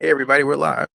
Hey everybody, we're live.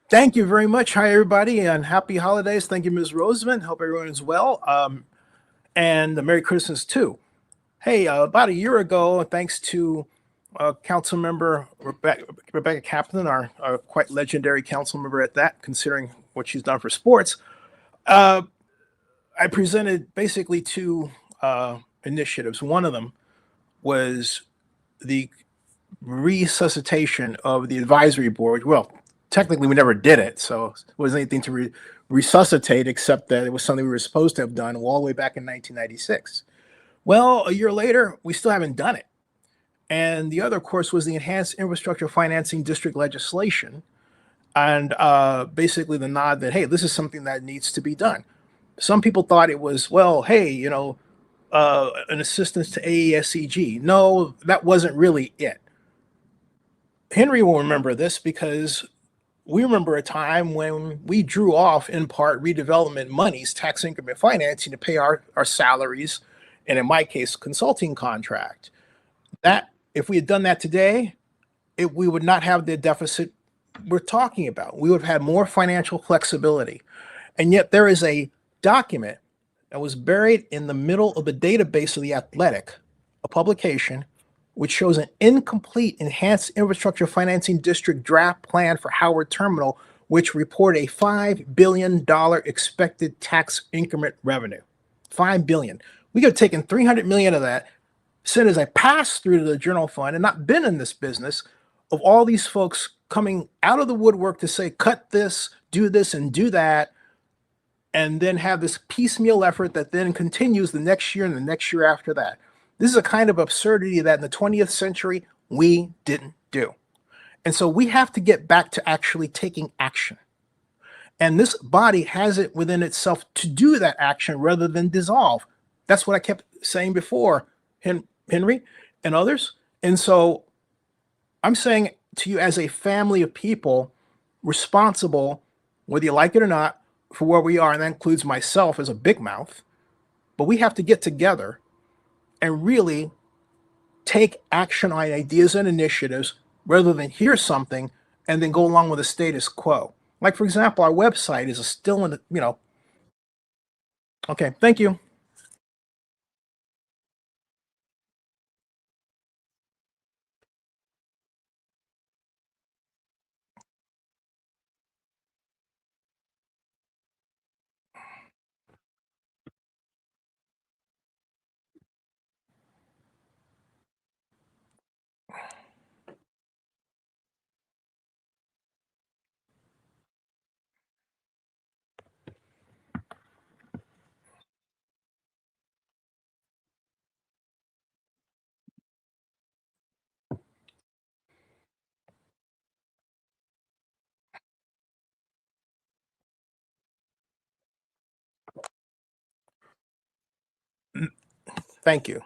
Thank you very much. Hi everybody, and happy holidays. Thank you, Ms. Roseman. Hope everyone is well. And Merry Christmas too. Hey, about a year ago, thanks to Council Member Rebecca Kaplan, our quite legendary council member at that, considering what she's done for sports, uh, I presented basically two initiatives. One of them was the resuscitation of the advisory board. Well, technically, we never did it, so it wasn't anything to resuscitate, except that it was something we were supposed to have done all the way back in 1996. Well, a year later, we still haven't done it. And the other, of course, was the Enhanced Infrastructure Financing District legislation, and basically the nod that, hey, this is something that needs to be done. Some people thought it was, well, hey, an assistance to AESCG. No, that wasn't really it. Henry will remember this because we remember a time when we drew off in part redevelopment monies, tax increment financing to pay our salaries, and in my case, consulting contract. That if we had done that today, we would not have the deficit we're talking about. We would have had more financial flexibility. And yet there is a document that was buried in the middle of the database of the Athletic, a publication which shows an incomplete enhanced infrastructure financing district draft plan for Howard Terminal, which report a $5 billion expected tax increment revenue. 5 billion. We could have taken 300 million of that, sent as a pass through to the general fund, and not been in this business of all these folks coming out of the woodwork to say, cut this, and do that, and then have this piecemeal effort that then continues the next year and the next year after that. This is a kind of absurdity that in the 20th century we didn't do. And so we have to get back to actually taking action. And this body has it within itself to do that action rather than dissolve. That's what I kept saying before, Henry and others. And so I'm saying to you, as a family of people responsible, whether you like it or not, for where we are, and that includes myself as a big mouth, but we have to get together and really take action on ideas and initiatives rather than hear something and then go along with the status quo. Like, for example, our website is still in the. Okay, thank you. Thank you.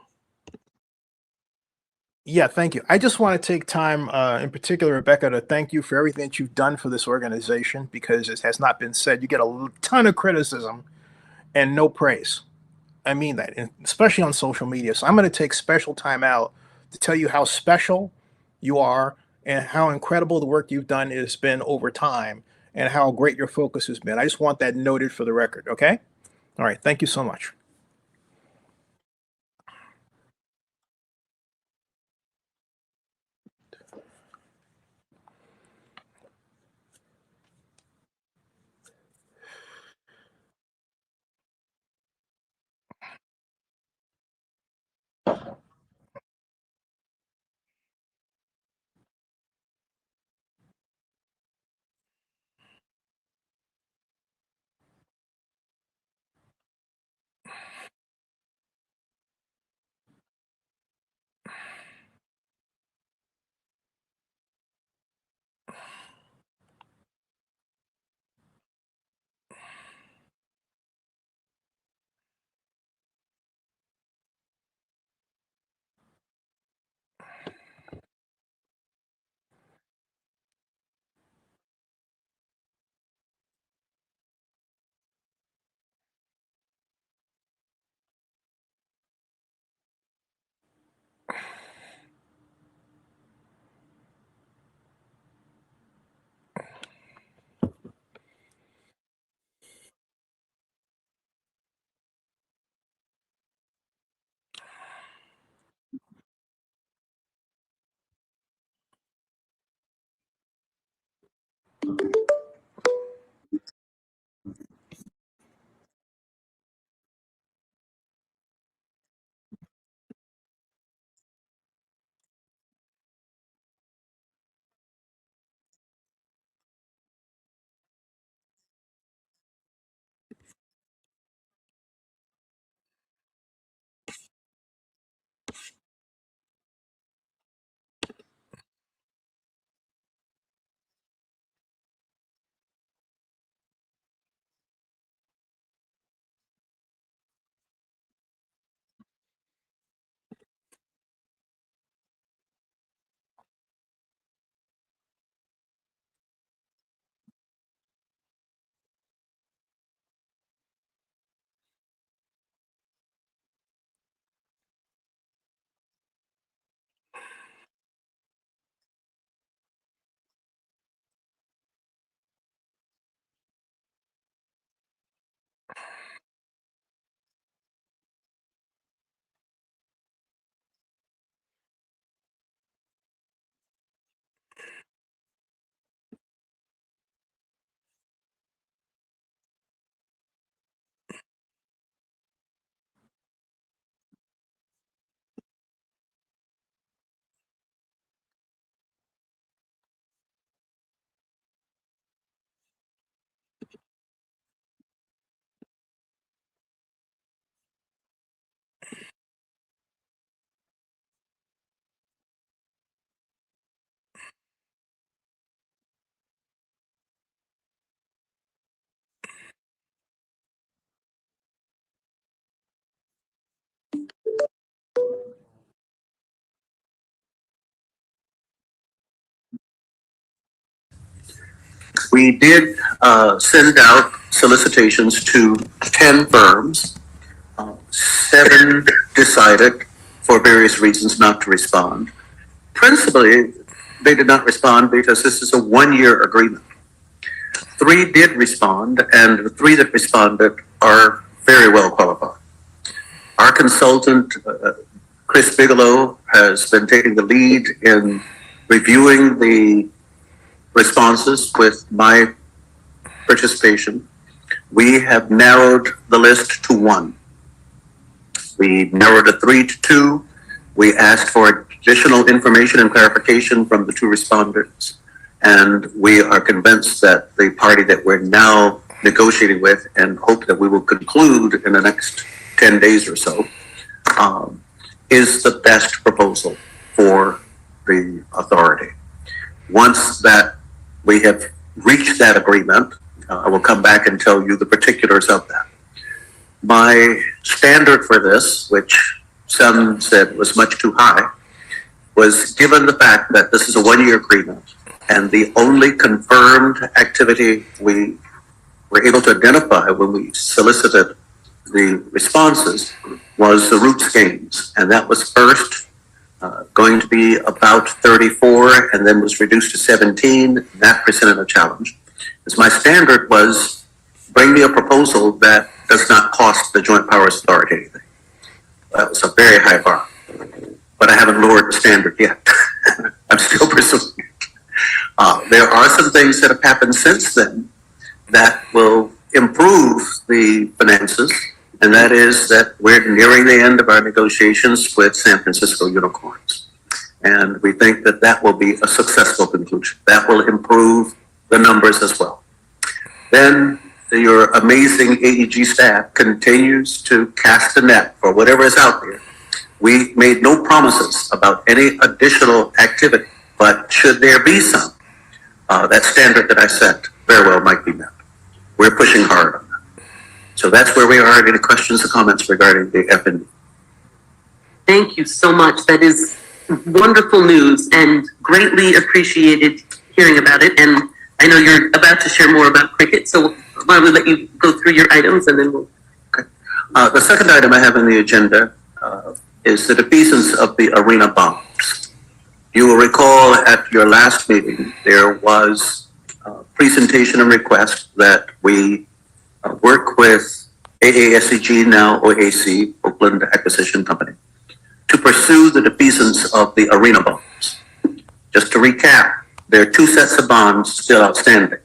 Yeah, thank you. I just want to take time, in particular, Rebecca, to thank you for everything that you've done for this organization because it has not been said. You get a ton of criticism and no praise. I mean that, and especially on social media. So I'm going to take special time out to tell you how special you are and how incredible the work you've done has been over time and how great your focus has been. I just want that noted for the record. Okay. All right. Thank you so much. We did send out solicitations to 10 firms. 7 decided, for various reasons, not to respond. Principally, they did not respond because this is a one-year agreement. 3 did respond, and the 3 that responded are very well qualified. Our consultant, Chris Bigelow, has been taking the lead in reviewing the responses with my participation. We have narrowed the list to 1. We narrowed a 3 to 2. We asked for additional information and clarification from the 2 respondents. And we are convinced that the party that we're now negotiating with and hope that we will conclude in the next 10 days or so is the best proposal for the authority. Once that we have reached that agreement, I will come back and tell you the particulars of that. My standard for this, which some said was much too high, was given the fact that this is a one-year agreement and the only confirmed activity we were able to identify when we solicited the responses was the Roots games. And that was first going to be about 34 and then was reduced to 17. That presented a challenge. As my standard was, bring me a proposal that does not cost the Joint Powers Authority anything. That was a very high bar, but I haven't lowered the standard yet. I'm still pursuing it. There are some things that have happened since then that will improve the finances, and that is that we're nearing the end of our negotiations with San Francisco Unicorns. And we think that that will be a successful conclusion. That will improve the numbers as well. Then your amazing AEG staff continues to cast a net for whatever is out there. We made no promises about any additional activity, but should there be some, that standard that I set very well might be met. We're pushing hard on that. So that's where we are. Any questions or comments regarding the FND? Thank you so much. That is wonderful news and greatly appreciated hearing about it. And I know you're about to share more about cricket, so why don't we let you go through your items and then we'll... Okay. The second item I have on the agenda is the defeasance of the arena bombs. You will recall at your last meeting, there was a presentation and request that we work with AASCG, now OAC, Oakland Acquisition Company, to pursue the defeasance of the arena bombs. Just to recap, there are 2 sets of bonds still outstanding.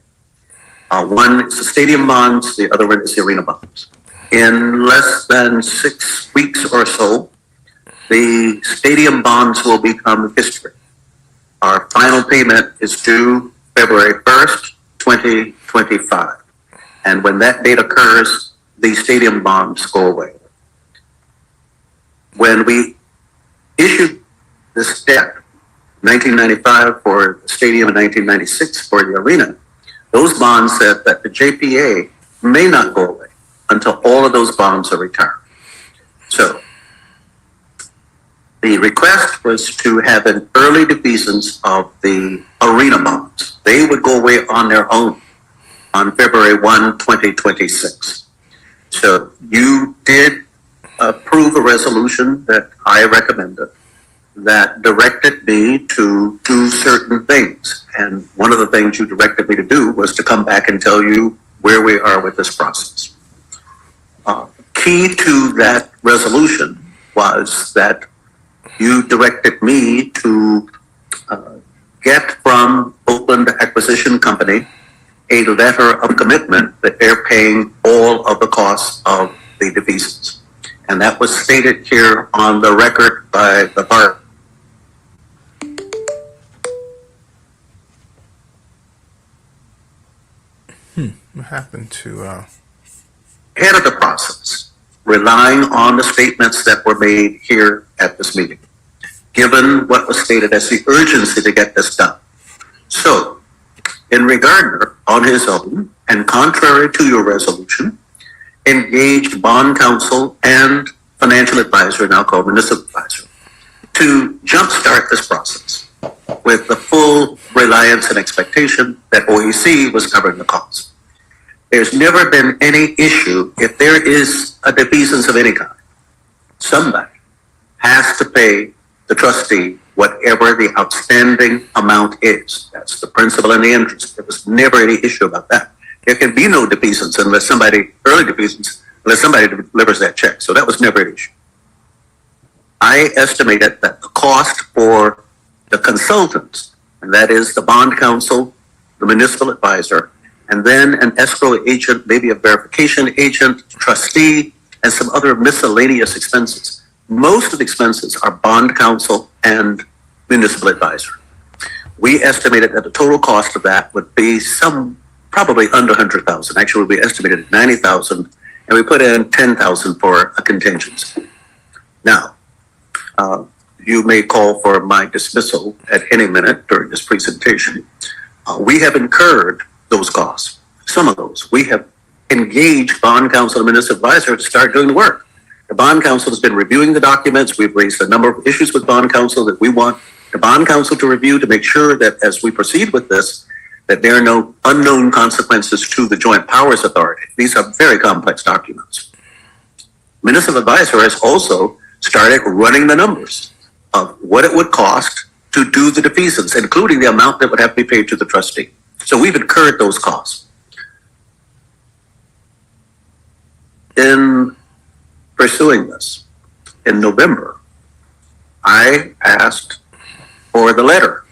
One is the stadium bonds, the other one is the arena bonds. In less than 6 weeks or so, the stadium bonds will become history. Our final payment is due February 1st, 2025. And when that date occurs, the stadium bonds go away. When we issued this debt, 1995 for the stadium and 1996 for the arena, those bonds said that the JPA may not go away until all of those bonds are retired. So the request was to have an early defeasance of the arena bonds. They would go away on their own on February 1, 2026. So you did approve a resolution that I recommended that directed me to do certain things. And one of the things you directed me to do was to come back and tell you where we are with this process. Key to that resolution was that you directed me to get from Oakland Acquisition Company a letter of commitment that they're paying all of the costs of the defeasance. And that was stated here on the record by the bar. What happened to... Head of the process, relying on the statements that were made here at this meeting, given what was stated as the urgency to get this done. So, Henry Gardner, on his own, and contrary to your resolution, engaged bond counsel and financial advisor, now called municipal advisor, to jumpstart this process. with the full reliance and expectation that OEC was covering the cost. There's never been any issue. If there is a defeasance of any kind, somebody has to pay the trustee whatever the outstanding amount is. That's the principal and the interest. There was never any issue about that. There can be no defeasance unless somebody delivers that check. So that was never an issue. I estimated that the cost for the consultants, and that is the bond counsel, the municipal advisor, and then an escrow agent, maybe a verification agent, trustee, and some other miscellaneous expenses. Most of the expenses are bond counsel and municipal advisor. We estimated that the total cost of that would be probably under 100,000. Actually, we estimated at 90,000, and we put in 10,000 for a contingency. Now, you may call for my dismissal at any minute during this presentation. We have incurred those costs, some of those. We have engaged bond counsel and municipal advisor to start doing the work. The bond counsel has been reviewing the documents. We've raised a number of issues with bond counsel that we want the bond counsel to review to make sure that as we proceed with this, that there are no unknown consequences to the Joint Powers Authority. These are very complex documents. Municipal advisor has also started running the numbers of what it would cost to do the defeasance, including the amount that would have to be paid to the trustee. So we've incurred those costs. In pursuing this, in November, I asked for the letter.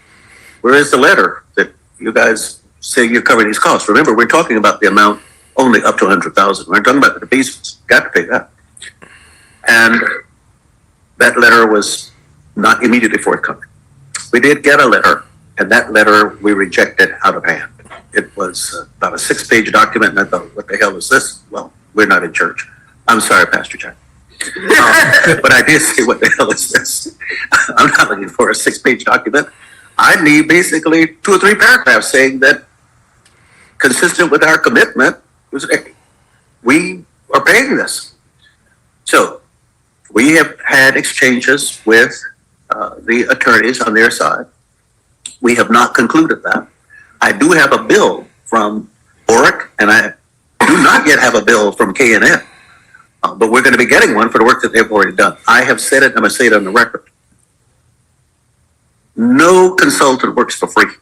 Where is the letter that you guys say you're covering these costs? Remember, we're talking about the amount only up to 100,000. We're talking about the defeasance. Got to pay that. And that letter was not immediately forthcoming. We did get a letter, and that letter we rejected out of hand. It was about a 6-page document, and I thought, what the hell is this? Well, we're not in church. I'm sorry, Pastor Jack. But I did say, what the hell is this? I'm not looking for a 6-page document. I need basically 2 or 3 paragraphs saying that, consistent with our commitment, we are paying this. So we have had exchanges with the attorneys on their side. We have not concluded that. I do have a bill from ORIC, and I do not yet have a bill from K&N. But we're going to be getting one for the work that they've already done. I have said it, and I'm going to say it on the record. No consultant works for free.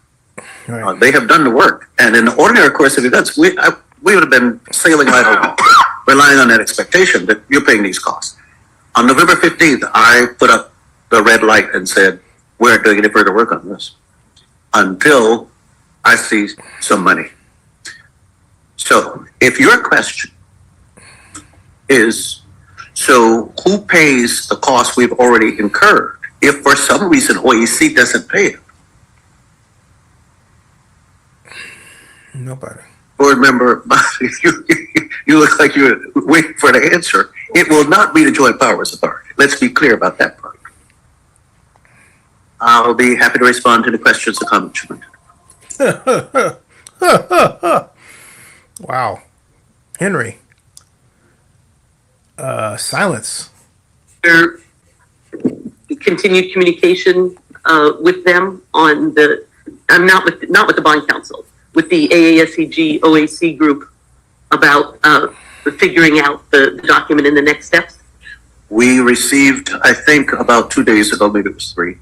Right. They have done the work. And in the ordinary course of events, we would have been sailing right along, relying on that expectation that you're paying these costs. On November 15th, I put up the red light and said, we're not doing any further work on this until I see some money. So if your question is, so who pays the cost we've already incurred if for some reason OEC doesn't pay it? Nobody. Board member, you look like you're waiting for the answer. It will not be the Joint Powers Authority. Let's be clear about that part. I'll be happy to respond to the questions or comments you might. Wow. Henry. Silence. There continued communication with them on the, I'm not with the bond council, with the AASEG OAC group about figuring out the document and the next steps? We received, I think about 2 days ago, maybe it was 3,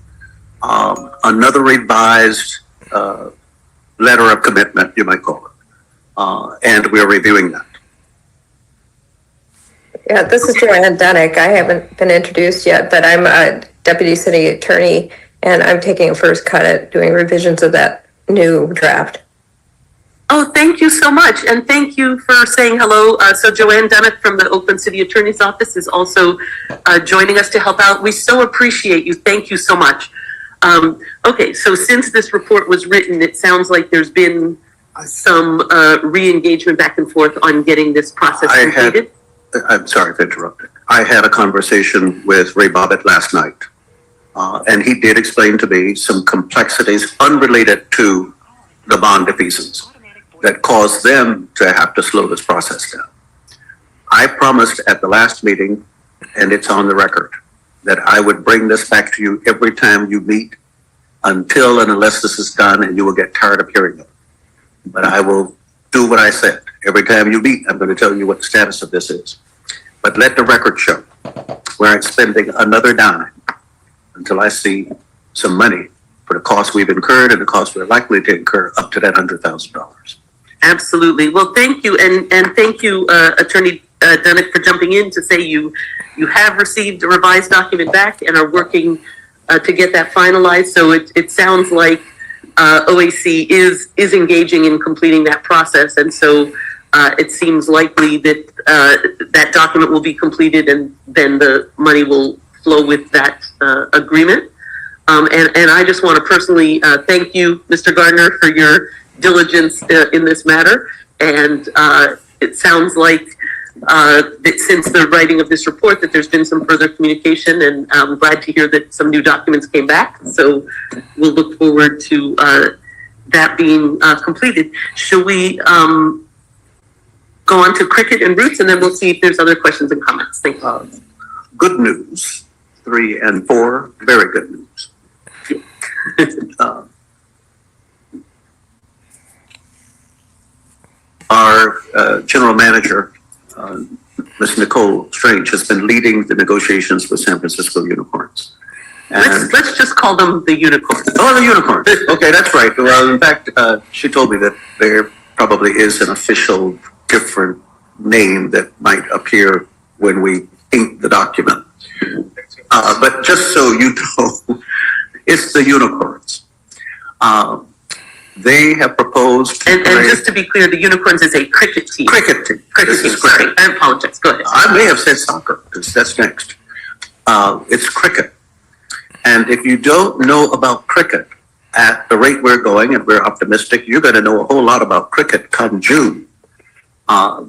another revised letter of commitment, you might call it. And we're reviewing that. Yeah, this is Joanne Dunnick. I haven't been introduced yet, but I'm a deputy city attorney, and I'm taking a first cut at doing revisions of that new draft. Oh, thank you so much. And thank you for saying hello. So Joanne Dunnick from the Oakland City Attorney's Office is also joining us to help out. We so appreciate you. Thank you so much. Okay, so since this report was written, it sounds like there's been some re-engagement back and forth on getting this process completed. I'm sorry for interrupting. I had a conversation with Ray Bobbitt last night, and he did explain to me some complexities unrelated to the bond defeasance that caused them to have to slow this process down. I promised at the last meeting, and it's on the record, that I would bring this back to you every time you meet until and unless this is done, and you will get tired of hearing it. But I will do what I said. Every time you meet, I'm going to tell you what the status of this is. But let the record show we aren't spending another dime until I see some money for the costs we've incurred and the costs we're likely to incur up to that $100,000. Absolutely. Well, thank you, and thank you, Attorney Dunnick, for jumping in to say you have received a revised document back and are working to get that finalized. So it sounds like OAC is engaging in completing that process, and so it seems likely that that document will be completed, and then the money will flow with that agreement. And I just want to personally thank you, Mr. Gardner, for your diligence in this matter. And it sounds like that since the writing of this report that there's been some further communication, and I'm glad to hear that some new documents came back. So we'll look forward to that being completed. Should we go on to cricket and roots, and then we'll see if there's other questions and comments. Thank you. Good news, 3 and 4, very good news. Our general manager, Ms. Nicole Strange, has been leading the negotiations with San Francisco Unicorns. And Let's just call them the unicorns. Oh, the unicorns. Okay, that's right. Well, in fact, she told me that there probably is an official different name that might appear when we ink the document. But just so you know, it's the unicorns. They have proposed. And just to be clear, the unicorns is a cricket team. Cricket team. Cricket team. Sorry, I apologize. Go ahead. I may have said soccer because that's next. It's cricket. And if you don't know about cricket at the rate we're going, and we're optimistic, you're going to know a whole lot about cricket come June.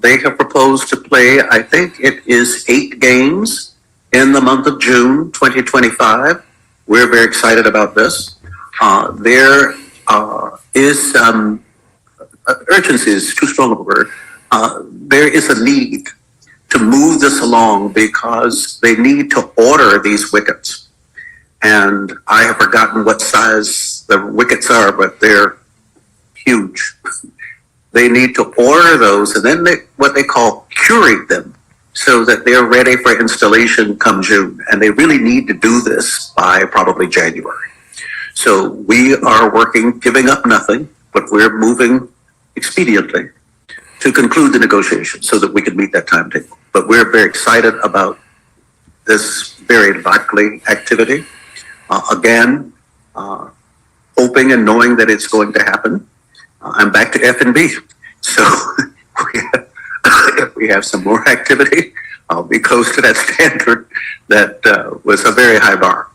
They have proposed to play, I think it is 8 games in the month of June 2025. We're very excited about this. There is urgency is too strong of a word. There is a need to move this along because they need to order these wickets. And I have forgotten what size the wickets are, but they're huge. They need to order those, and then what they call curate them so that they're ready for installation come June. And they really need to do this by probably January. So we are working, giving up nothing, but we're moving expediently to conclude the negotiations so that we can meet that timetable. But we're very excited about this very likely activity. Again, hoping and knowing that it's going to happen. I'm back to F&B. So if we have some more activity, I'll be close to that standard that was a very high bar.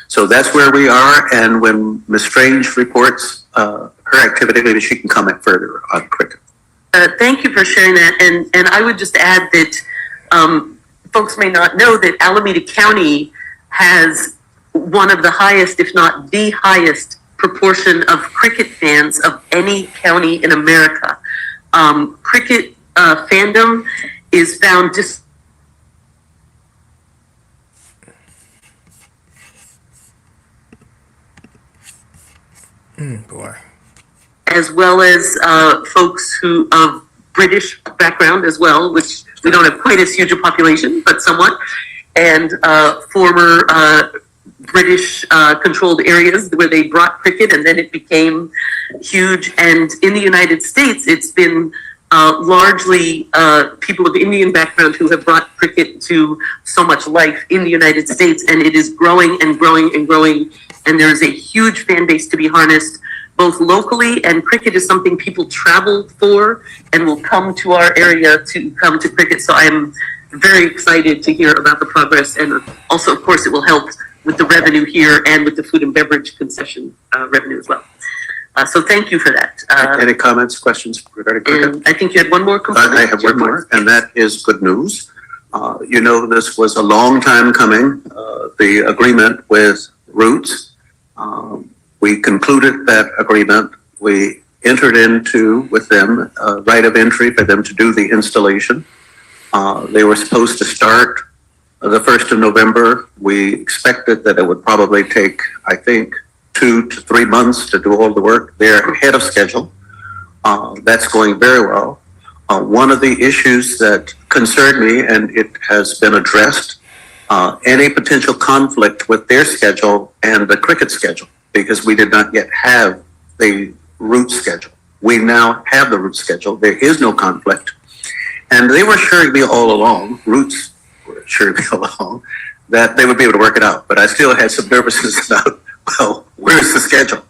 So that's where we are. And when Ms. Strange reports her activity, maybe she can comment further on cricket. Thank you for sharing that. And I would just add that folks may not know that Alameda County has one of the highest, if not the highest, proportion of cricket fans of any county in America. Cricket fandom is found just boy. As well as folks who of British background as well, which we don't have quite as huge a population, but somewhat, and former British controlled areas where they brought cricket, and then it became huge. And in the United States, it's been largely people of Indian background who have brought cricket to so much life in the United States, and it is growing and growing and growing. And there is a huge fan base to be harnessed, both locally, and cricket is something people travel for and will come to our area to come to cricket. So I'm very excited to hear about the progress, and also, of course, it will help with the revenue here and with the food and beverage concession revenue as well. So thank you for that. Any comments, questions regarding cricket? And I think you had one more component. I have one more, and that is good news. You know, this was a long time coming, the agreement with Roots. We concluded that agreement. We entered into with them a right of entry for them to do the installation. They were supposed to start the 1st of November. We expected that it would probably take, I think, 2 to 3 months to do all the work. They're ahead of schedule. That's going very well. One of the issues that concerned me, and it has been addressed, any potential conflict with their schedule and the cricket schedule, because we did not yet have the route schedule. We now have the route schedule. There is no conflict. And they were assuring me all along, Roots were assuring me all along, that they would be able to work it out. But I still had some nervousness about, well, where's the schedule?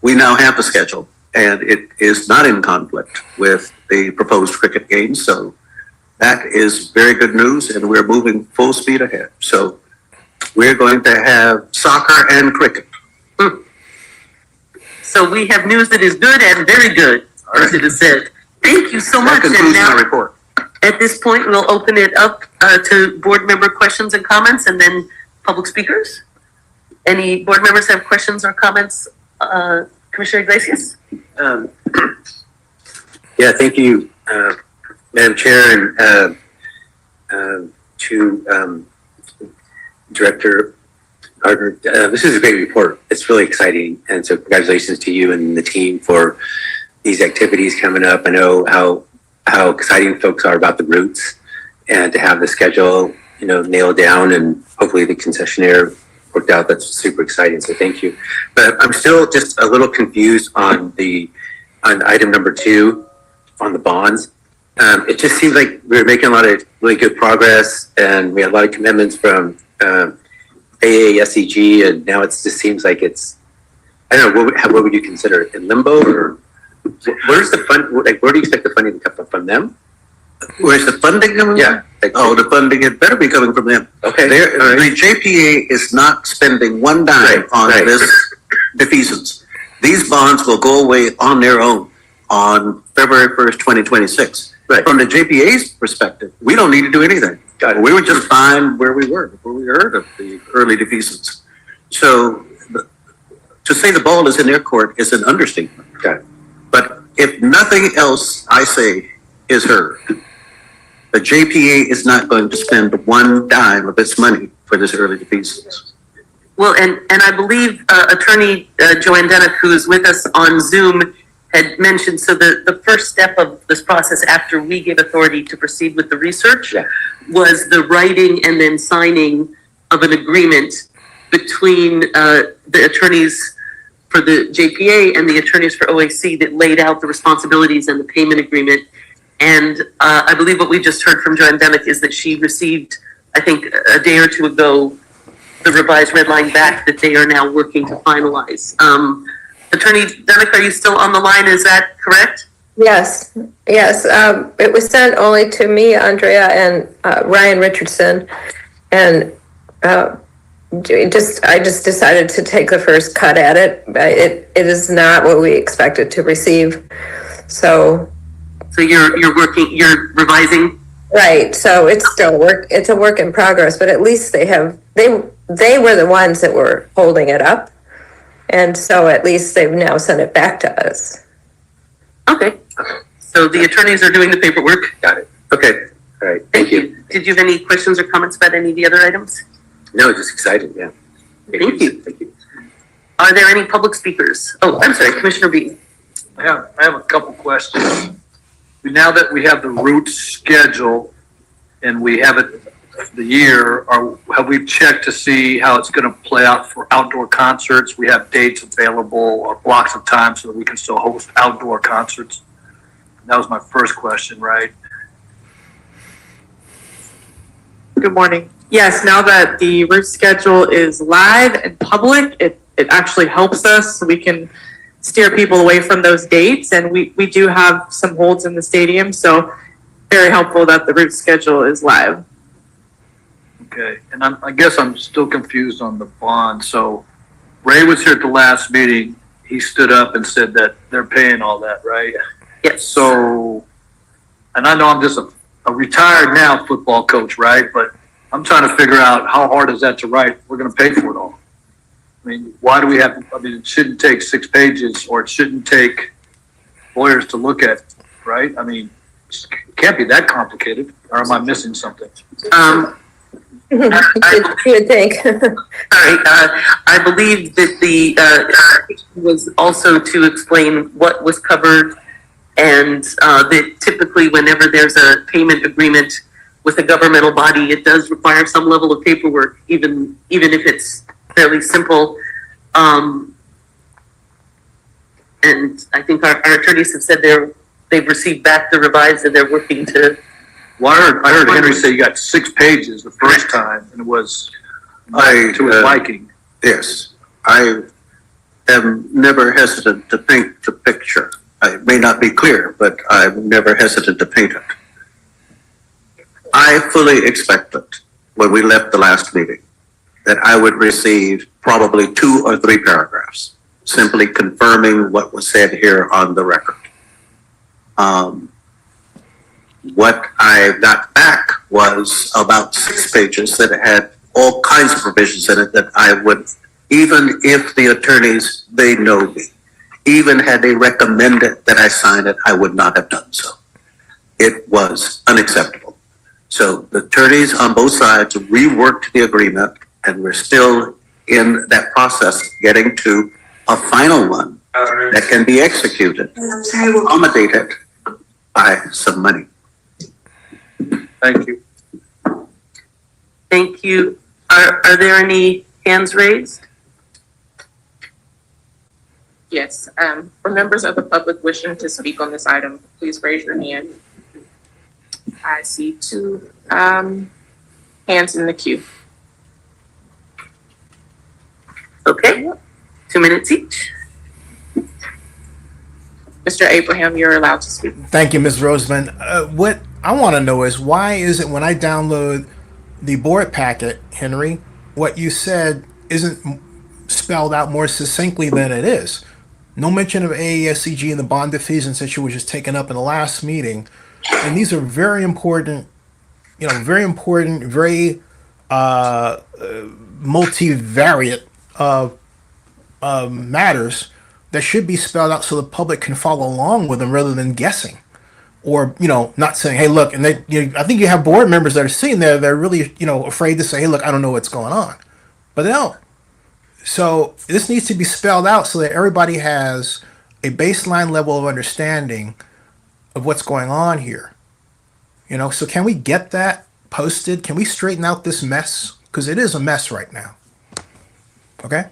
We now have the schedule, and it is not in conflict with the proposed cricket games. So that is very good news, and we're moving full speed ahead. So we're going to have soccer and cricket. So we have news that is good and very good, as it is said. Thank you so much. That concludes my report. At this point, we'll open it up to board member questions and comments, and then public speakers. Any board members have questions or comments? Commissioner Iglesias? Yeah, thank you, Madam Chair, and to Director Gardner. This is a great report. It's really exciting, and so congratulations to you and the team for these activities coming up. I know how exciting folks are about the routes, and to have the schedule, nailed down, and hopefully the concessionaire worked out. That's super exciting. So thank you. But I'm still just a little confused on item number 2 on the bonds. It just seems like we're making a lot of really good progress, and we had a lot of commitments from AASEG, and now it just seems like it's, I don't know, what would you consider it, in limbo, or where's the fund? Like, where do you expect the funding to come from them? Where's the funding coming from? Yeah. The funding, it better be coming from them. Okay. The JPA is not spending one dime on this defeasance. These bonds will go away on their own on February 1st, 2026. Right. From the JPA's perspective, we don't need to do anything. We were just fine where we were before we heard of the early defeasance. So to say the ball is in their court is an understatement. Got it. But if nothing else I say is heard, the JPA is not going to spend one dime of its money for this early defeasance. Well, and I believe Attorney Joanne Denick, who is with us on Zoom, had mentioned, so the first step of this process after we gave authority to proceed with the research was the writing and then signing of an agreement between the attorneys for the JPA and the attorneys for OAC that laid out the responsibilities and the payment agreement. And I believe what we just heard from Joanne Denick is that she received, I think, a day or two ago, the revised red line back that they are now working to finalize. Attorney Denick, are you still on the line? Is that correct? Yes. It was sent only to me, Andrea, and Ryan Richardson, and I just decided to take the first cut at it. It is not what we expected to receive. So you're revising? Right. So it's still it's a work in progress, but at least they were the ones that were holding it up. And so at least they've now sent it back to us. Okay. So the attorneys are doing the paperwork. Got it. Okay. All right. Thank you. Did you have any questions or comments about any of the other items? No, just excited. Yeah. Thank you. Thank you. Are there any public speakers? Oh, I'm sorry, Commissioner Bean. I have a couple questions. Now that we have the route schedule and we have it the year, have we checked to see how it's going to play out for outdoor concerts? We have dates available or blocks of time so that we can still host outdoor concerts. That was my first question, right? Good morning. Yes, now that the route schedule is live and public, it actually helps us so we can steer people away from those dates. And we do have some holds in the stadium, so very helpful that the route schedule is live. Okay, and I guess I'm still confused on the bond. So Ray was here at the last meeting. He stood up and said that they're paying all that, right? Yes. So, and I know I'm just a retired now football coach, right? But I'm trying to figure out how hard is that to write? We're going to pay for it all. I mean, why do we have, it shouldn't take 6 pages, or it shouldn't take lawyers to look at, right? I mean, it can't be that complicated, or am I missing something? You would think. I believe that the was also to explain what was covered, and that typically whenever there's a payment agreement with a governmental body, it does require some level of paperwork, even if it's fairly simple. And I think our attorneys have said they've received back the revised and they're working to. Well, I heard Henry say you got 6 pages the first time, and it was to his liking. Yes, I am never hesitant to paint the picture. It may not be clear, but I'm never hesitant to paint it. I fully expected when we left the last meeting that I would receive probably 2 or 3 paragraphs, simply confirming what was said here on the record. What I got back was about 6 pages that had all kinds of provisions in it that I would, even if the attorneys, they know me, even had they recommended that I sign it, I would not have done so. It was unacceptable. So the attorneys on both sides reworked the agreement, and we're still in that process, getting to a final one that can be executed, accommodated by some money. Thank you. Thank you. Are there any hands raised? Yes, for members of the public wishing to speak on this item, please raise your hand. I see 2 hands in the queue. Okay, 2 minutes each. Mr. Abraham, you're allowed to speak. Thank you, Ms. Roseman. What I want to know is, why is it when I download the board packet, Henry, what you said isn't spelled out more succinctly than it is? No mention of AASCG and the bond defeasance issue, which was taken up in the last meeting. And these are very important, very multivariate matters that should be spelled out so the public can follow along with them rather than guessing. Or, not saying, hey, look, and they, I think you have board members that are sitting there, they're really, afraid to say, hey, look, I don't know what's going on. But they don't. So this needs to be spelled out so that everybody has a baseline level of understanding of what's going on here. So can we get that posted? Can we straighten out this mess? Because it is a mess right now. Okay?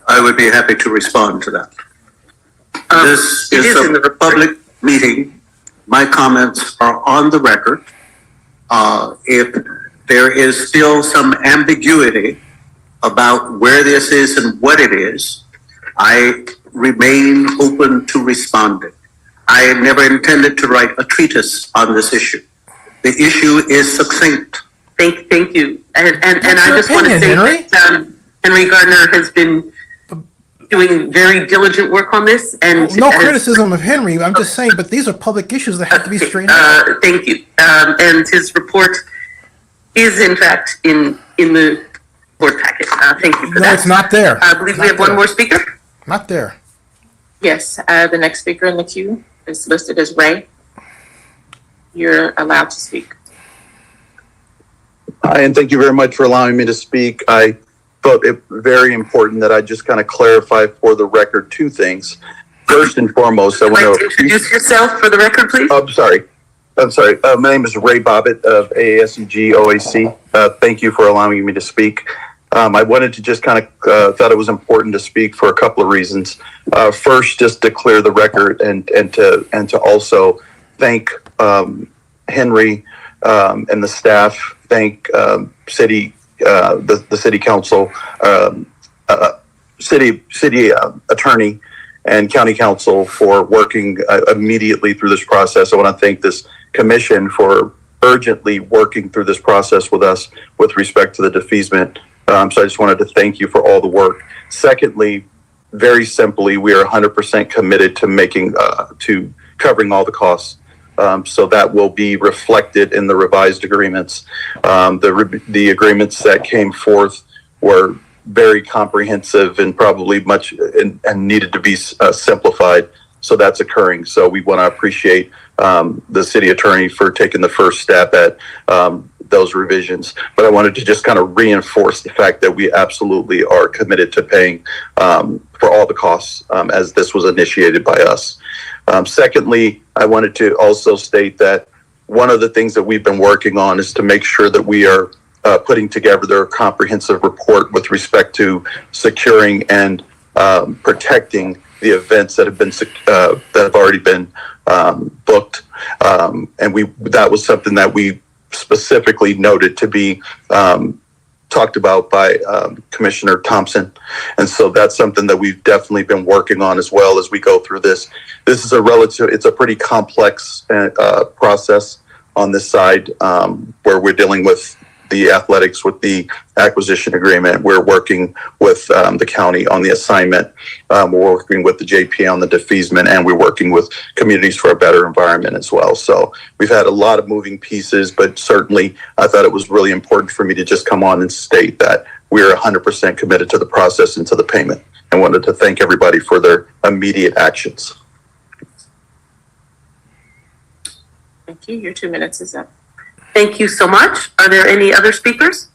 I would be happy to respond to that. This it is is in the a public meeting. My comments are on the record. If there is still some ambiguity about where this is and what it is, I remain open to responding. I never intended to write a treatise on this issue. The issue is succinct. Thank you. And I your just want to opinion, say Henry. that Henry Gardner has been doing very diligent work on this, and No criticism of Henry. I'm just saying, but these are public issues that have to be straightened out. Thank you. And his report is in fact in the board packet. Thank you for No, that. it's not there. I believe we have one more speaker. Not there. Yes, the next speaker in the queue is listed as Ray. You're allowed to speak. Hi, and thank you very much for allowing me to speak. I felt it very important that I just kind of clarify for the record 2 things. First and foremost, I Would you want like to introduce yourself for the record, please? I'm sorry. My name is Ray Bobbitt of AASCG OAC. Thank you for allowing me to speak. I wanted to just kind of thought it was important to speak for a couple of reasons. First, just to clear the record and to also thank Henry and the staff. Thank the city council, city attorney, and county council for working immediately through this process. I want to thank this commission for urgently working through this process with us with respect to the defeasance. So I just wanted to thank you for all the work. Secondly, very simply, we are 100% committed to to covering all the costs. So that will be reflected in the revised agreements. The agreements that came forth were very comprehensive and probably much and needed to be simplified. So that's occurring. So we want to appreciate the city attorney for taking the first step at those revisions. But I wanted to just kind of reinforce the fact that we absolutely are committed to paying for all the costs as this was initiated by us. Secondly, I wanted to also state that one of the things that we've been working on is to make sure that we are putting together a comprehensive report with respect to securing and protecting the events that have been that have already been booked, and that was something that we specifically noted to be talked about by Commissioner Thompson, and so that's something that we've definitely been working on as well as we go through this. This is it's a pretty complex process on this side where we're dealing with the athletics with the acquisition agreement. We're working with the county on the assignment. We're working with the JPA on the defeasance, and we're working with Communities for a Better Environment as well. So we've had a lot of moving pieces, but certainly I thought it was really important for me to just come on and state that we're 100% committed to the process and to the payment, and wanted to thank everybody for their immediate actions. Thank you. Your 2 minutes is up. Thank you so much. Are there any other speakers?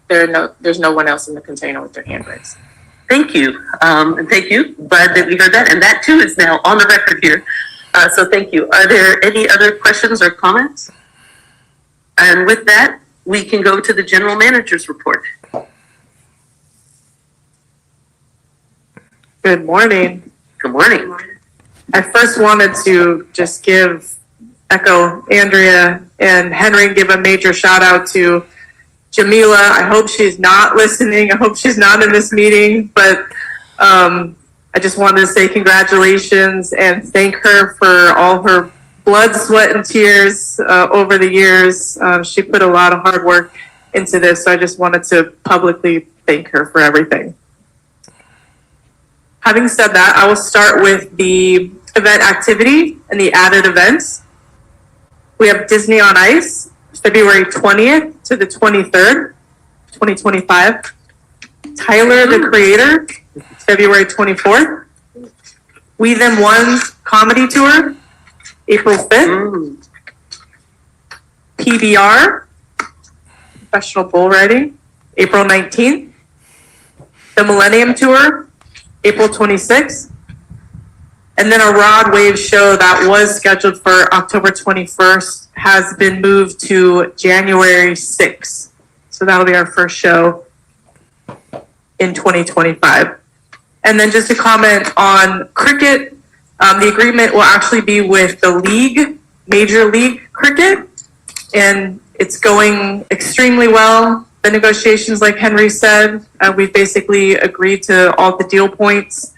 There's no one else in the container with their hand raised. Thank you. And thank you. Glad that we heard that. And that too is now on the record here. So thank you. Are there any other questions or comments? And with that, we can go to the general manager's report. Good morning. Good morning. I first wanted to just echo Andrea and Henry, give a major shout out to Jamila. I hope she's not listening. I hope she's not in this meeting, but I just wanted to say congratulations and thank her for all her blood, sweat, and tears over the years. She put a lot of hard work into this, so I just wanted to publicly thank her for everything. Having said that, I will start with the event activity and the added events. We have Disney on Ice, February 20th to the 23rd, 2025. Tyler, the Creator, February 24th. We Them One Comedy Tour, April 5th. PBR, Professional Bull Riding, April 19th. The Millennium Tour, April 26th. And then a Rod Wave show that was scheduled for October 21st has been moved to January 6th. So that'll be our first show in 2025. And then just to comment on cricket, the agreement will actually be with the league, Major League Cricket, and it's going extremely well. The negotiations, like Henry said, we've basically agreed to all the deal points.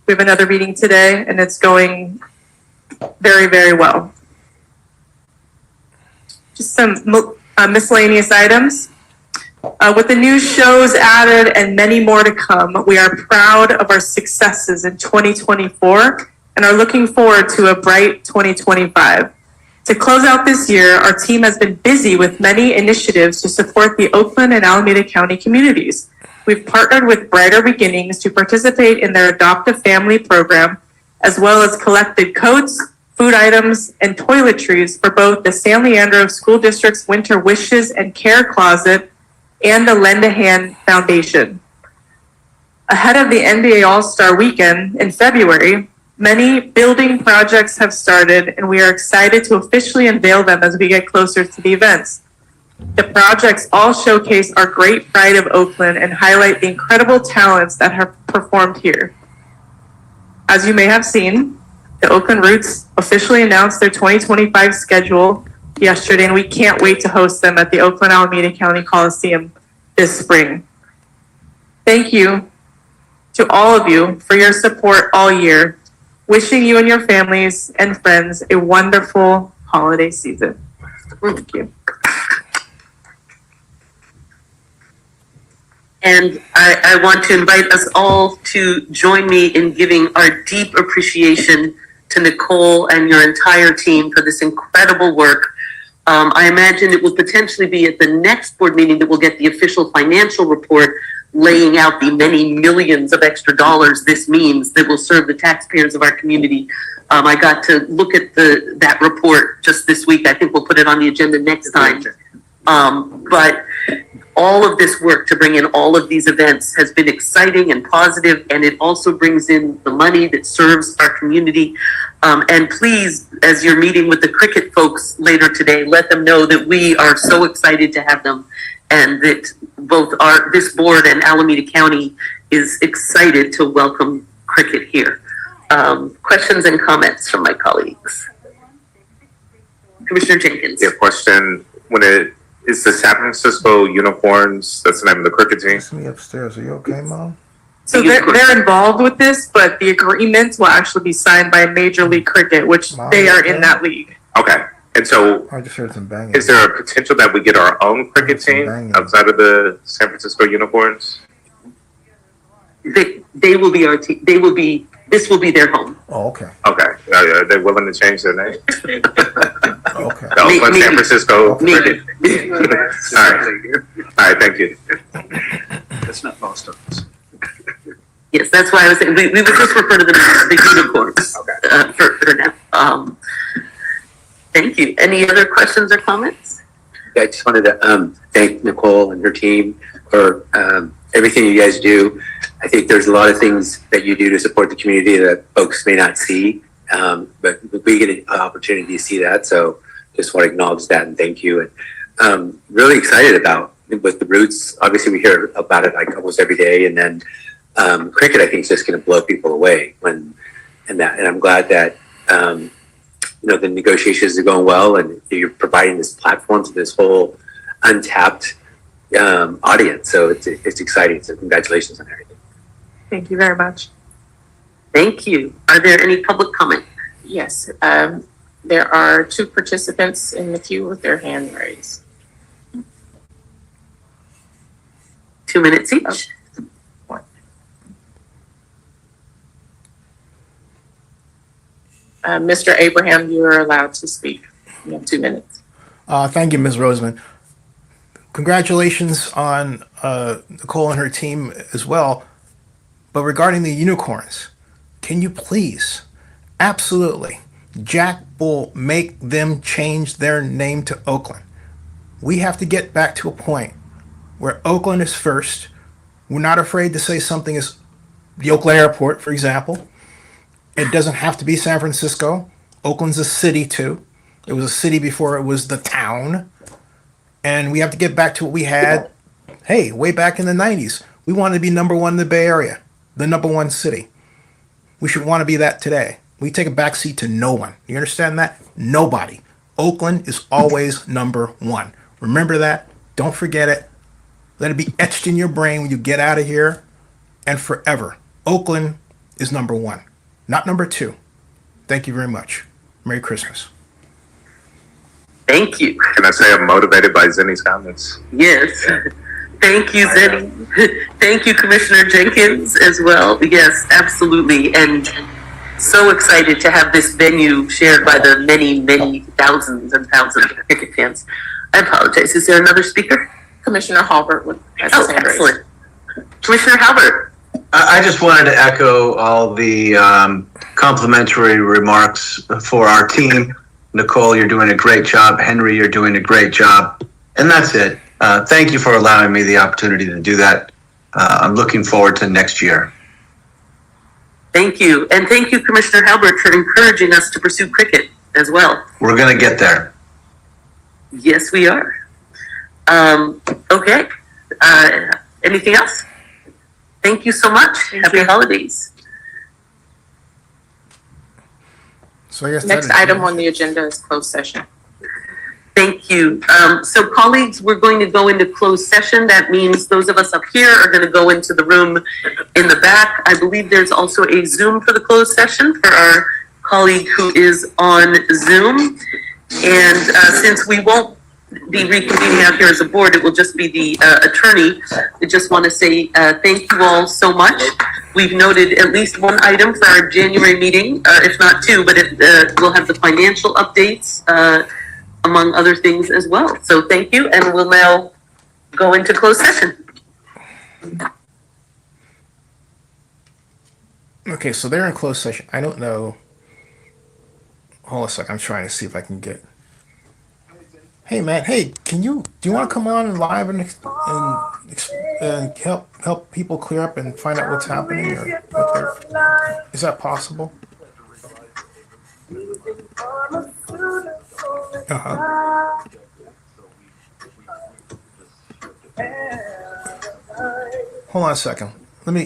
We have another meeting today, and it's going very, very well. Just some miscellaneous items. With the new shows added and many more to come, we are proud of our successes in 2024 and are looking forward to a bright 2025. To close out this year, our team has been busy with many initiatives to support the Oakland and Alameda County communities. We've partnered with Brighter Beginnings to participate in their Adopt a Family program, as well as collected coats, food items, and toiletries for both the San Leandro School District's Winter Wishes and Care Closet and the Lend a Hand Foundation. Ahead of the NBA All-Star Weekend in February, many building projects have started, and we are excited to officially unveil them as we get closer to the events. The projects all showcase our great pride of Oakland and highlight the incredible talents that have performed here. As you may have seen, the Oakland Roots officially announced their 2025 schedule yesterday, and we can't wait to host them at the Oakland Alameda County Coliseum this spring. Thank you to all of you for your support all year. Wishing you and your families and friends a wonderful holiday season. Thank you. And I want to invite us all to join me in giving our deep appreciation to Nicole and your entire team for this incredible work. I imagine it will potentially be at the next board meeting that we'll get the official financial report laying out the many millions of extra dollars this means that will serve the taxpayers of our community. I got to look at that report just this week. I think we'll put it on the agenda next time. But all of this work to bring in all of these events has been exciting and positive, and it also brings in the money that serves our community. And please, as you're meeting with the cricket folks later today, let them know that we are so excited to have them, and that both this board and Alameda County is excited to welcome cricket here. Questions and comments from my colleagues? Commissioner Jenkins. Yeah, question. Is the San Francisco Unicorns, that's the name of the cricket team? It's me upstairs. Are you okay, Mom? So they're involved with this, but the agreements will actually be signed by Major League Cricket, which they are in that league. Okay. And so I just heard some banging. is there a potential that we get our own cricket team outside of the San Francisco Unicorns? They will be our team. This will be their home. Oh, okay. Okay. Are they willing to change their name? Okay. The Oakland San Francisco Maybe. cricket. All right, thank you. That's not most of us. Yes, that's why I was saying, we would just refer to them as the unicorns, for now. Thank you. Any other questions or comments? I just wanted to thank Nicole and her team for everything you guys do. I think there's a lot of things that you do to support the community that folks may not see, but we get an opportunity to see that. So just want to acknowledge that and thank you. And really excited about with the Roots. Obviously, we hear about it like almost every day, and then cricket, I think, is just going to blow people away and I'm glad that the negotiations are going well, and you're providing this platform to this whole untapped audience. So it's exciting. So congratulations on everything. Thank you very much. Thank you. Are there any public comment? Yes, there are 2 participants in the queue with their hand raised. 2 minutes each. Mr. Abraham, you are allowed to speak. You have 2 minutes. Thank you, Ms. Roseman. Congratulations on Nicole and her team as well. But regarding the unicorns, can you please, absolutely, Jack Bull, make them change their name to Oakland? We have to get back to a point where Oakland is first. We're not afraid to say something is the Oakland Airport, for example. It doesn't have to be San Francisco. Oakland's a city too. It was a city before it was the town. And we have to get back to what we had, hey, way back in the 90s. We wanted to be number 1 in the Bay Area, the number 1 city. We should want to be that today. We take a backseat to no one. You understand that? Nobody. Oakland is always number 1. Remember that. Don't forget it. Let it be etched in your brain when you get out of here and forever. Oakland is number 1, not number 2. Thank you very much. Merry Christmas. Thank you. Can I say I'm motivated by Zenny's comments? Yes. Thank you, Zenny. Thank you, Commissioner Jenkins, as well. Yes, absolutely. And so excited to have this venue shared by the many, many thousands and thousands of cricket fans. I apologize. Is there another speaker? Commissioner Halbert has his hand raised. Excellent. Commissioner Halbert. I just wanted to echo all the complimentary remarks for our team. Nicole, you're doing a great job. Henry, you're doing a great job. And that's it. Thank you for allowing me the opportunity to do that. I'm looking forward to next year. Thank you. And thank you, Commissioner Halbert, for encouraging us to pursue cricket as well. We're going to get there. Yes, we are. Okay. Anything else? Thank you so much. Happy holidays. So I guess Next item on the agenda is closed session. Thank you. So colleagues, we're going to go into closed session. That means those of us up here are going to go into the room in the back. I believe there's also a Zoom for the closed session for our colleague who is on Zoom. And since we won't be reconvening out here as a board, it will just be the attorney. I just want to say thank you all so much. We've noted at least 1 item for our January meeting, if not 2, but we'll have the financial updates among other things as well. So thank you, and we'll now go into closed session. Okay, so they're in closed session. I don't know. Hold on a second. I'm trying to see if I can get. Hey man, hey, do you want to come on and live and help people clear up and find out what's happening or is that possible? Uh-huh. Hold on a second.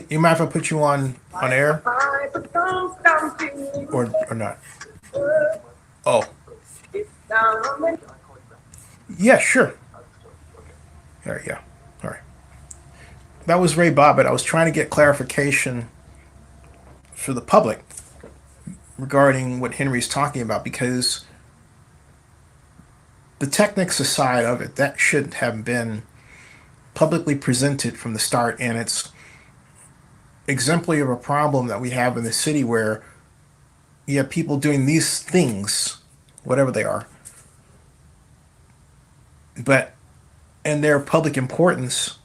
You mind if I put you on air? Or not? Oh. Yeah, sure. There you go. All right. That was Ray Bobbitt. I was trying to get clarification for the public regarding what Henry's talking about because the technics aside of it, that should have been publicly presented from the start, and it's exemplary of a problem that we have in the city where you have people doing these things, whatever they are, and their public importance,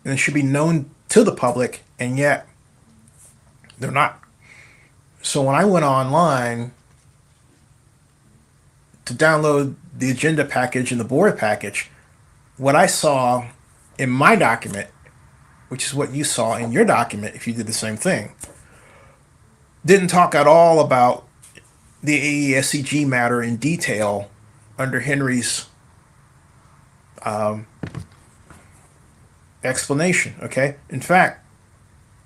and it should be known to the public, and yet they're not. So when I went online to download the agenda package and the board package, what I saw in my document, which is what you saw in your document if you did the same thing, didn't talk at all about the AESCG matter in detail under Henry's explanation. Okay, in fact,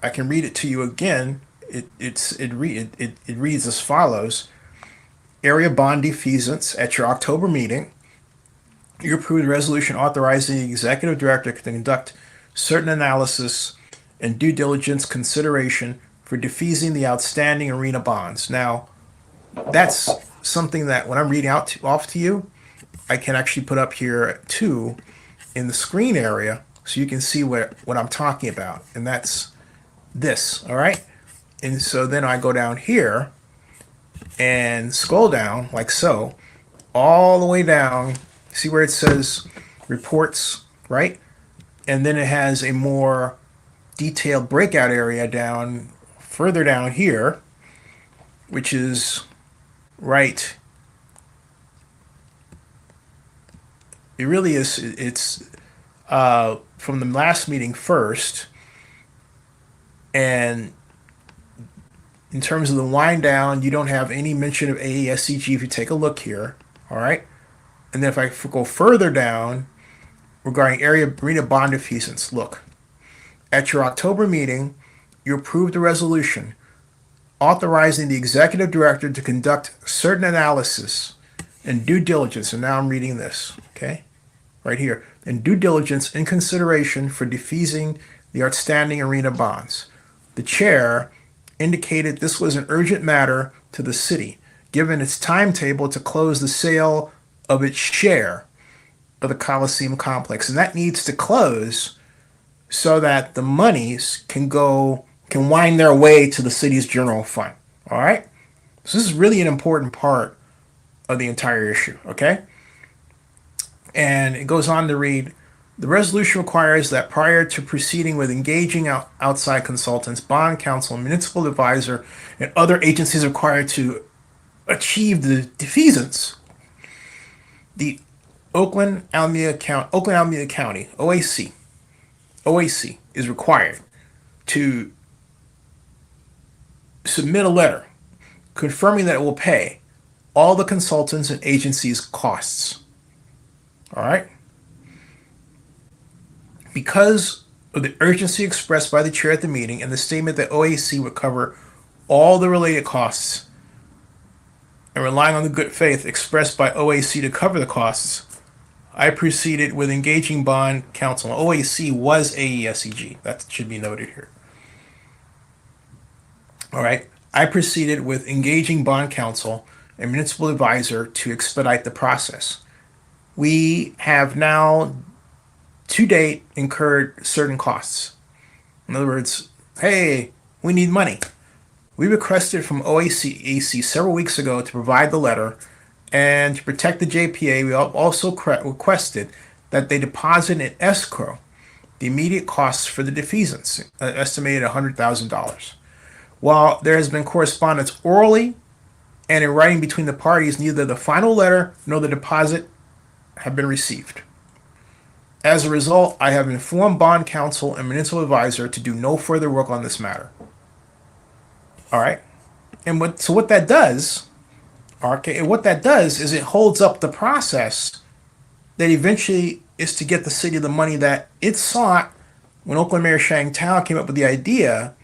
I can read it to you again. It reads as follows: Area bond defeasance at your October meeting. You approved a resolution authorizing the executive director to conduct certain analysis and due diligence consideration for defeasing the outstanding arena bonds. Now, that's something that when I'm reading off to you, I can actually put up here too in the screen area so you can see what I'm talking about. And that's this, all right? And so then I go down here and scroll down like so, all the way down. See where it says reports, right? And then it has a more detailed breakout area down further down here, which is right. It really is. It's from the last meeting first, and in terms of the wind down, you don't have any mention of AESCG if you take a look here. All right. And then if I go further down regarding arena bond defeasance, look, at your October meeting, you approved a resolution authorizing the executive director to conduct certain analysis and due diligence. And now I'm reading this, okay, right here. And due diligence in consideration for defeasing the outstanding arena bonds. The chair indicated this was an urgent matter to the city, given its timetable to close the sale of its share of the Coliseum complex. And that needs to close so that the monies can wind their way to the city's general fund. All right? So this is really an important part of the entire issue, okay? And it goes on to read, the resolution requires that prior to proceeding with engaging outside consultants, bond counsel, municipal advisor, and other agencies required to achieve the defeasance, the Oakland Alameda County, OAC is required to submit a letter confirming that it will pay all the consultants and agencies' costs. All right? Because of the urgency expressed by the chair at the meeting and the statement that OAC would cover all the related costs and relying on the good faith expressed by OAC to cover the costs, I proceeded with engaging bond counsel. OAC was AESCG. That should be noted here. All right. I proceeded with engaging bond counsel and municipal advisor to expedite the process. We have now, to date, incurred certain costs. In other words, hey, we need money. We requested from OAC several weeks ago to provide the letter, and to protect the JPA, we also requested that they deposit in escrow the immediate costs for the defeasance, estimated $100,000. While there has been correspondence orally and in writing between the parties, neither the final letter nor the deposit have been received. As a result, I have informed bond counsel and municipal advisor to do no further work on this matter. All right. And what that does, okay, what that does is it holds up the process that eventually is to get the city the money that it sought when Oakland Mayor Shang Tao came up with the idea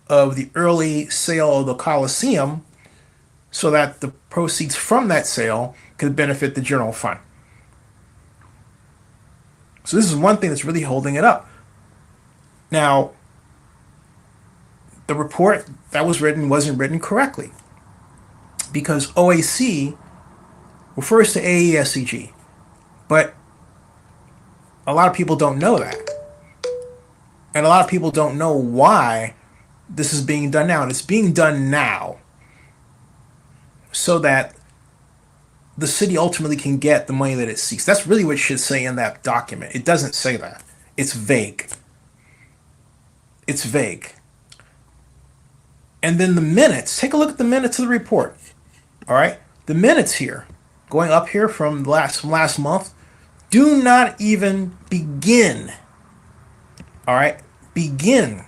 of the early sale of the Coliseum so that the proceeds from that sale could benefit the general fund. So this is one thing that's really holding it up. Now, the report that was written wasn't written correctly because OAC refers to AESCG, but a lot of people don't know that. And a lot of people don't know why this is being done now. And it's being done now so that the city ultimately can get the money that it seeks. That's really what it should say in that document. It doesn't say that. It's vague. It's vague. And then the minutes, take a look at the minutes of the report. All right? The minutes here, going up here from last month, do not even begin. All right? Begin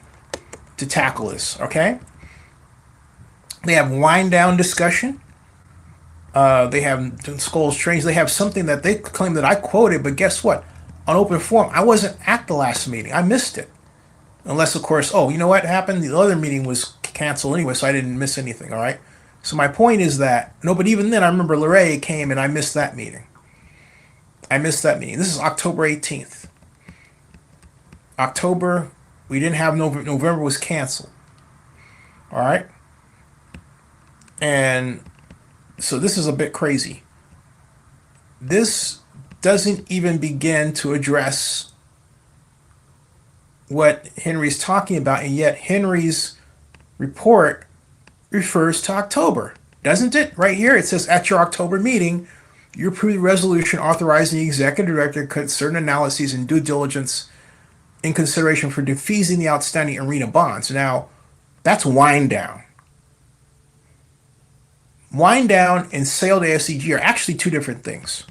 to tackle this, okay? They have wind down discussion. They have Skulls Trains. They have something that they claim that I quoted, but guess what? On open forum, I wasn't at the last meeting. I missed it. Unless, of course, oh, you know what happened? The other meeting was canceled anyway, so I didn't miss anything, all right? So my point is that, no, but even then, I remember Larray came and I missed that meeting. This is October 18th. October, we didn't have November was canceled. All right? And so this is a bit crazy. This doesn't even begin to address what Henry's talking about, and yet Henry's report refers to October, doesn't it? Right here, it says, at your October meeting, you approved the resolution authorizing the executive director to cut certain analyses and due diligence in consideration for defeasing the outstanding arena bonds. Now, that's wind down. Wind down and sale to SCG are actually two different things.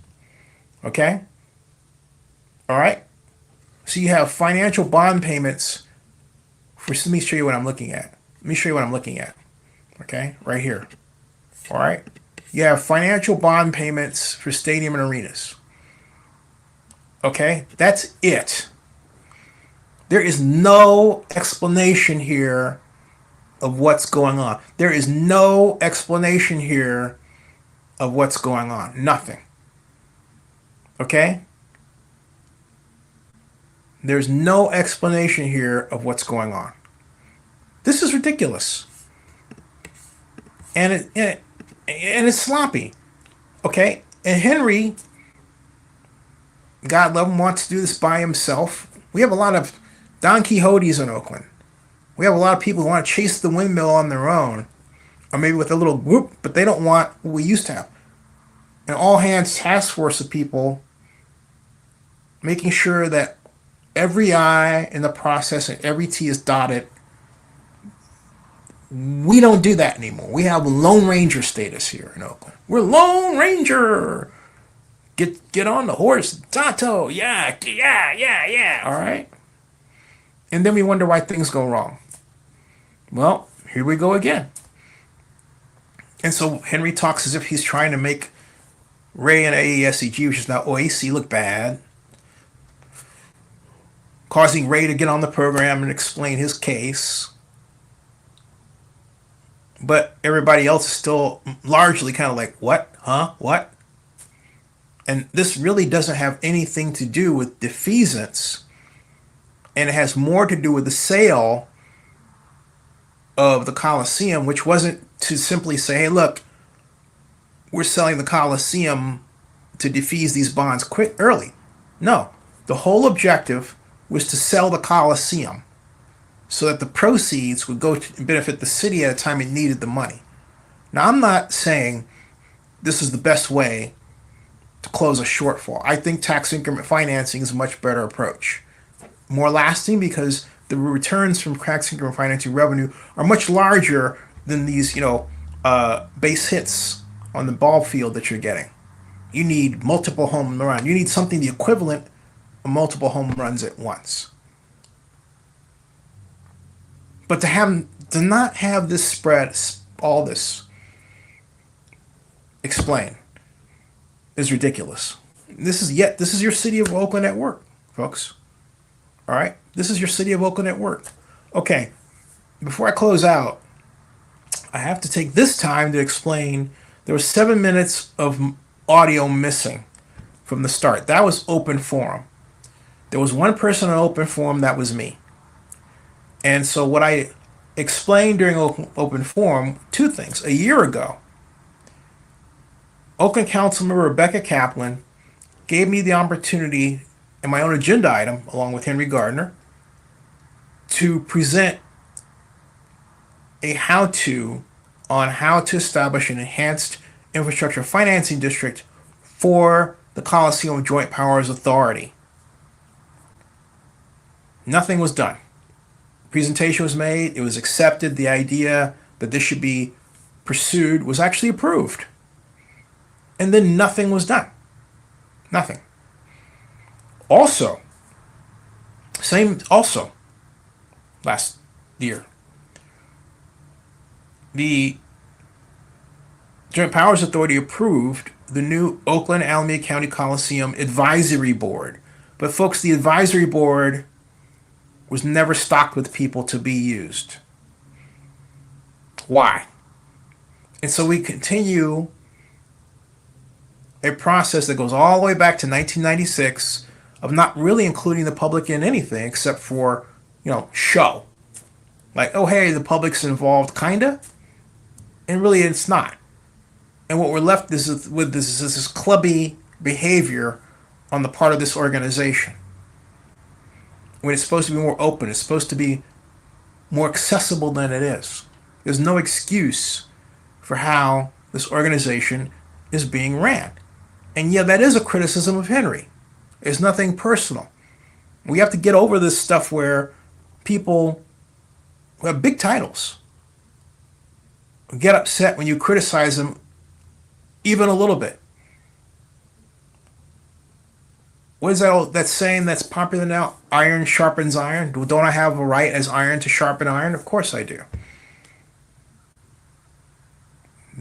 Okay? All right? So you have financial bond payments for, let me show you what I'm looking at. Okay? Right here. All right? You have financial bond payments for stadium and arenas. Okay? That's it. There is no explanation here of what's going on. There is no explanation here of what's going on. Nothing. Okay? There's no explanation here of what's going on. This is ridiculous. And it's sloppy. Okay? And Henry, God love him, wants to do this by himself. We have a lot of Don Quixotes in Oakland. We have a lot of people who want to chase the windmill on their own, or maybe with a little group, but they don't want what we used to have. An all-hands task force of people making sure that every I in the process and every T is dotted. We don't do that anymore. We have Lone Ranger status here in Oakland. We're Lone Ranger. Get on the horse, Tonto. Yeah. All right. And then we wonder why things go wrong. Well, here we go again. And so Henry talks as if he's trying to make Ray and AESCG, which is now OAC, look bad, causing Ray to get on the program and explain his case. But everybody else is still largely kind of like, what? Huh? What? And this really doesn't have anything to do with defeasance. And it has more to do with the sale of the Coliseum, which wasn't to simply say, hey, look, we're selling the Coliseum to defease these bonds early. No, the whole objective was to sell the Coliseum so that the proceeds would go to benefit the city at a time it needed the money. Now, I'm not saying this is the best way to close a shortfall. I think tax increment financing is a much better approach. More lasting because the returns from tax increment financing revenue are much larger than these, base hits on the ball field that you're getting. You need multiple home runs. You need something the equivalent of multiple home runs at once. But to not have this spread, all this explain, is ridiculous. This is your city of Oakland at work, folks. All right, this is your city of Oakland at work. Okay, before I close out, I have to take this time to explain there was 7 minutes of audio missing from the start. That was open forum. There was one person on open forum, that was me. And so what I explained during open forum, two things. A year ago, Oakland Councilmember Rebecca Kaplan gave me the opportunity in my own agenda item, along with Henry Gardner, to present a how-to on how to establish an enhanced infrastructure financing district for the Coliseum Joint Powers Authority. Nothing was done. Presentation was made, it was accepted, the idea that this should be pursued was actually approved. And then nothing was done. Nothing. Also, last year, the Joint Powers Authority approved the new Oakland Alameda County Coliseum Advisory Board. But folks, the advisory board was never stocked with people to be used. Why? And so we continue a process that goes all the way back to 1996 of not really including the public in anything except for, show. Like, oh, hey, the public's involved, kinda. And really it's not. And what we're left with is this clubby behavior on the part of this organization. When it's supposed to be more open, it's supposed to be more accessible than it is. There's no excuse for how this organization is being ran. And yeah, that is a criticism of Henry. It's nothing personal. We have to get over this stuff where people who have big titles get upset when you criticize them even a little bit. What is that saying that's popular now? Iron sharpens iron. Don't I have a right as iron to sharpen iron? Of course I do.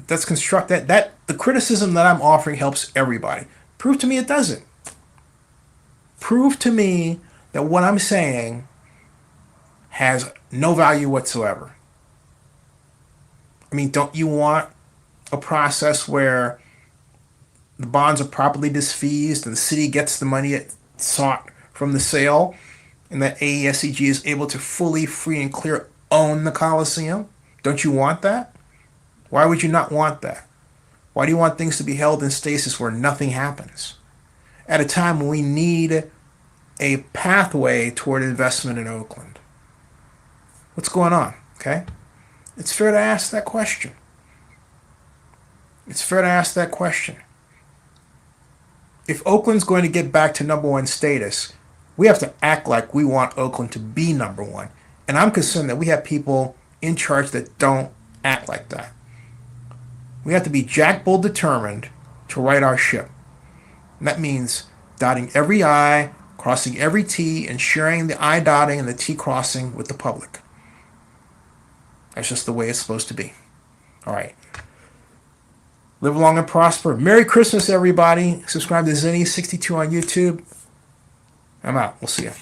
Let's construct that the criticism that I'm offering helps everybody. Prove to me it doesn't. Prove to me that what I'm saying has no value whatsoever. I mean, don't you want a process where the bonds are properly disfeased and the city gets the money it sought from the sale, and that AESCG is able to fully, free and clear own the Coliseum? Don't you want that? Why would you not want that? Why do you want things to be held in stasis where nothing happens? At a time when we need a pathway toward investment in Oakland. What's going on? Okay? It's fair to ask that question. It's fair to ask that question. If Oakland's going to get back to number one status, we have to act like we want Oakland to be number one. And I'm concerned that we have people in charge that don't act like that. We have to be jackbull determined to right our ship. And that means dotting every I, crossing every T, and sharing the I dotting and the T crossing with the public. That's just the way it's supposed to be. All right. Live long and prosper. Merry Christmas, everybody. Subscribe to Zinni62 on YouTube. I'm out. We'll see you.